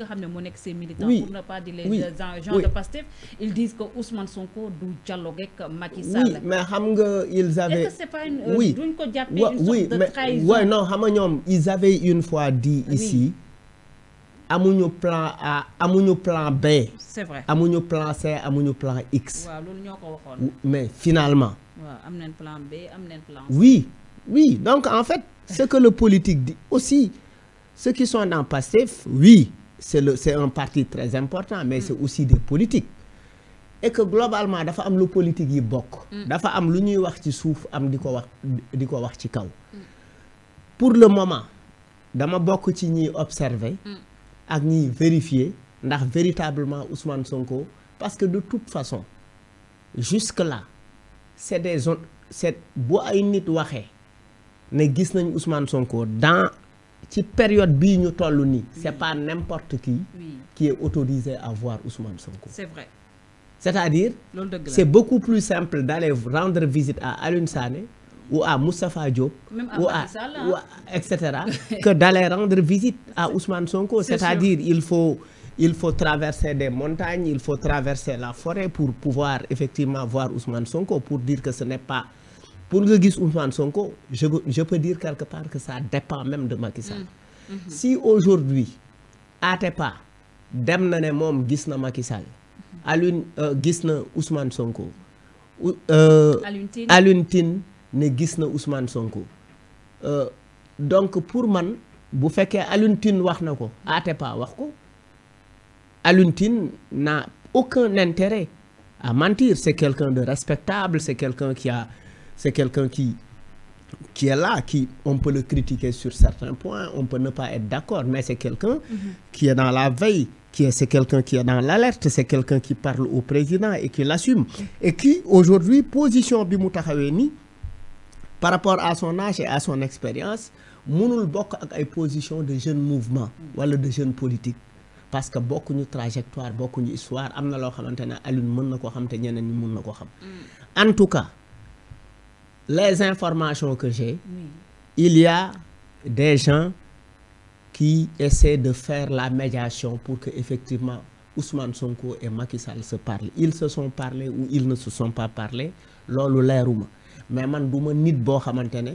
nga xam ne moo nekk ces militants Oui. pour ne pas dire les Oui. gens Oui. de Pastef ils disent que Ousmane Sonko du dialogue ak Macky Sall. Oui, mais xam nga ils avaient. Est-ce que c'est pas une Oui. duñ ko jàppee une sorte Oui, de mais trahison? ouais, non, xam nga ñoom ils avaient une fois dit Oui. ici amuñu plan A, amuñu plan B, c'est vrai. amuñu plan C, amuñu plan X. waaw loolu ñoo ko waxoon. Mais finalement, waaw am nañ plan B am nañ plan C. oui, oui. Donc en fait, ce que le politique dit aussi, ceux qui sont dans Pastef, oui, c'est un parti très important, mais c'est aussi des politiques. Et que globalement dafa am lu politique yi bokk. Dafa am lu ñuy wax ci suuf am di ko wax ci kaw. Pour le moment dama bokk ci ñiy observer ak ñiy vérifier ndax véritablement Ousmane Sonko, parce que de toute façon jusque là c'est des zones, c'est bu ay nit waxee ne gis nañ Ousmane Sonko dans ci période bii ñu toll nii c'est pas n'importe Oui. qui est autorisé à voir Ousmane Sonko. C'est vrai. C'est-à-dire loolu dëgg la. c'est beaucoup plus simple d'aller rendre visite à Alioune Sané ou à Moustapha Diop Même à ou Macky Sall, hein. ou etc. que d'aller rendre visite à Ousmane Sonko. C'est C'est-à-dire il faut traverser des montagnes, il faut traverser la forêt pour pouvoir effectivement voir Ousmane Sonko, pour dire que ce n'est pas... Pour nga gis Ousmane Sonko, je peux dire quelque part que ça dépend même de Macky Sall. Si aujourd'hui Atepa dem na ne moom gis na Macky Sall, Alioune gis na Ousmane Sonko, Alioune Tine ne gis na Ousmane Sonko, donc pour man bu fekkee Alioune Tine wax na ko Atepa wax ko, Alioune Tine n'a aucun intérêt à mentir. C'est quelqu'un de respectable, c'est quelqu'un qui est là, on peut le critiquer sur certains points, on peut ne pas être d'accord, mais c'est quelqu'un qui est dans la veille, c'est quelqu'un qui est dans l'alerte, c'est quelqu'un qui parle au président et qui l'assume. Et qui, aujourd'hui, position bi mu taxawee ni par rapport à son âge et à son expérience, mënul bokk ak ay position de jeune mouvement wala de jeune politique. Parce que bokkuñu trajectoire, bokkuñu histoire, am na loo xamante ne Alioune mën na ko xam te ñeneen ñi mën na ko xam. En tout cas, les informations que j'ai, il y a des gens qui essaient de faire la médiation pour que effectivement Ousmane Sonko et Macky Sall se parlent. Ils se sont parlé ou ils ne se sont pas parlé, loolu leeruma. Mais man duma nit boo xamante ne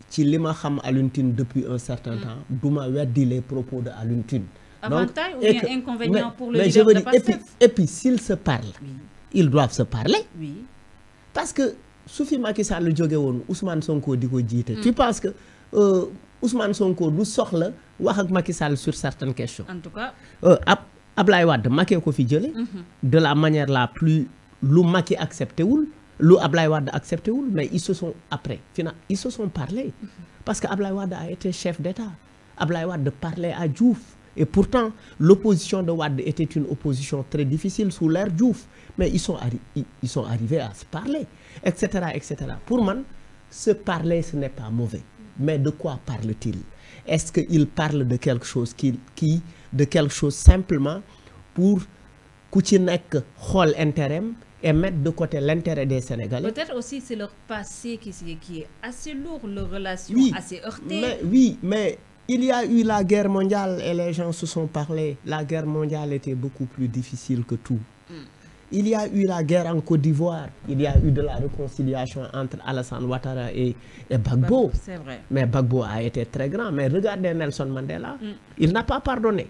ci li ma xam Alioune Tine depuis un certain temps duma weddi les propos de Alioune Tine. Avantage ou bien inconvénient pour le mais leader je veux de dire, Pastef? et puis s'ils se parlent, ils doivent se parler. Oui. Parce que su fi Macky Sall jóge woon Ousmane Sonko di ko jiite. Tu penses que Ousmane Sonko du soxla wax ak Macky Sall sur certaines questions. En tout cas. Ablaye Wade Macky ko fi jële de la manière la plus lu Macky accepté wul, lu Ablaye Wade accepté wul, mais ils se sont parlé. Parce que Ablaye Wade a été chef d'État. Ablaye Wade parlait à Diouf. Et pourtant, l'opposition de Wade était une opposition très difficile sous l'ère Diouf. Mais ils sont arrivés à se parler, etc., etc. Pour moi, se parler, ce n'est pas mauvais. Mais de quoi parle-t-il? Est-ce qu'il parle de quelque chose de quelque chose simplement pour ku ci nekk xool intérêt et mettre de côté l'intérêt des Sénégalais? Peut-être aussi c'est leur passé qui est assez lourd, leur relation assez heurtée. Mais il y a eu la guerre mondiale et les gens se sont parlé. La guerre mondiale était beaucoup plus difficile que tout. Il y a eu la guerre en Côte d'Ivoire. Il y a eu de la réconciliation entre Alassane Ouattara et Gbagbo. C'est vrai. Mais Gbagbo a été très grand. Mais regardez Nelson Mandela. Il n'a pas pardonné.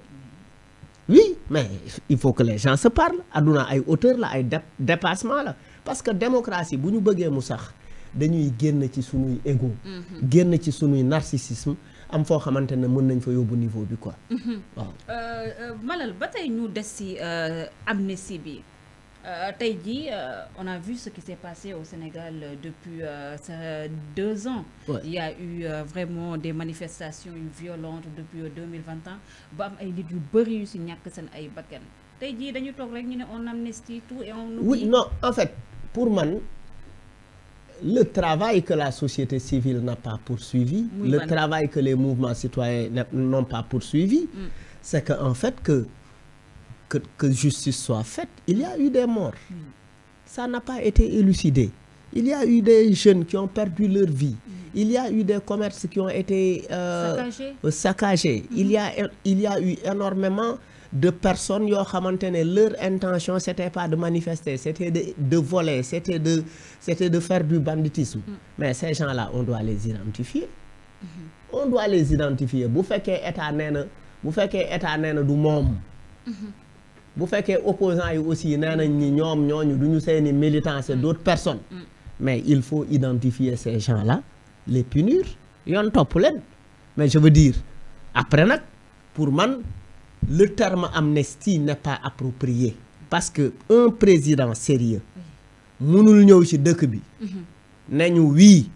Oui, mais il faut que les gens se parlent. Aduna ay hauteur la, ay dépassement la. Parce que démocratie, bu ñu bëggee mu sax, dañuy génn ci sunuy ego, génn ci sunuy narcissisme, am foo xamante ne mën nañ fa yóbbu niveau bi quoi. Waaw. Malal ba tey ñu des ci amnistie bi. Tey jii on a vu ce qui s'est passé au Sénégal depuis 2 ans. Ouais. Il y a eu vraiment des manifestations violentes depuis 2021 ba am ay nit yu bëri yu ci ñàkk seen ay bakkan. Tey jii dañu toog rek ñu ne on amnistie tout et on oublie. Oui, non, en fait, pour moi, le travail que la société civile n'a pas poursuivi, le travail que les mouvements citoyens n'ont pas poursuivi, c'est qu'en fait, que justice soit faite, il y a eu des morts. Ça n'a pas été élucidé. Il y a eu des jeunes qui ont perdu leur vie. il y a eu des commerces qui ont été saccagés. Il y a eu énormément de personnes qui ont leur intention, c'était pas de manifester, c'était de voler, c'était de faire du banditisme. Mais ces gens-là, on doit les identifier. On doit les identifier. Vous faites que l'État n'est du monde. Vous faites que les opposants aussi, nous militants, c'est d'autres personnes. Mais il faut identifier ces gens-là, les punir. Mais je veux dire, après, pour moi, le terme amnistie n'est pas approprié. Parce qu'un président sérieux, oui,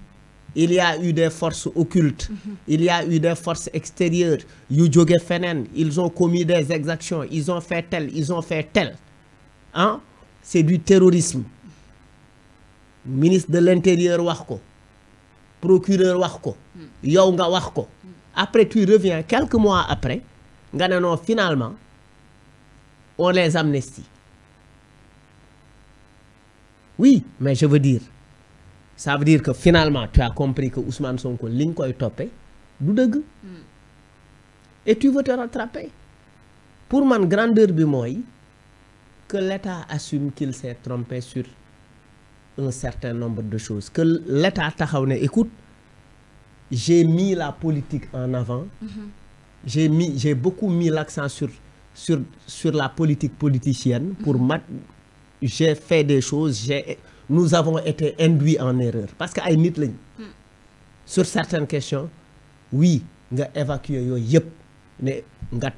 il y a eu des forces occultes, il y a eu des forces extérieures, ils ont commis des exactions, ils ont fait tel, ils ont fait tel. Hein? C'est du terrorisme. Ministre de l'Intérieur, procureur, après tu reviens quelques mois après, finalement, on les amnistie. Oui, mais je veux dire, ça veut dire que finalement, tu as compris que Ousmane Sonko ligne koy topé du deug. Et tu veux te rattraper. Pour ma grandeur bi moy que l'État assume qu'il s'est trompé sur un certain nombre de choses. Que l'État taxaw né écoute, j'ai mis la politique en avant. J'ai beaucoup mis l'accent sur la politique politicienne pour j'ai fait des choses, nous avons été induits en erreur. Parce que sur certaines questions, oui, on a évacué, mais on a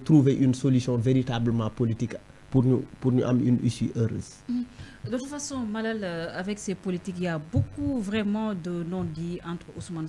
trouvé une solution véritablement politique pour nous avoir une issue heureuse. De toute façon, Malal, avec ces politiques, il y a beaucoup vraiment de non-dits entre Ousmane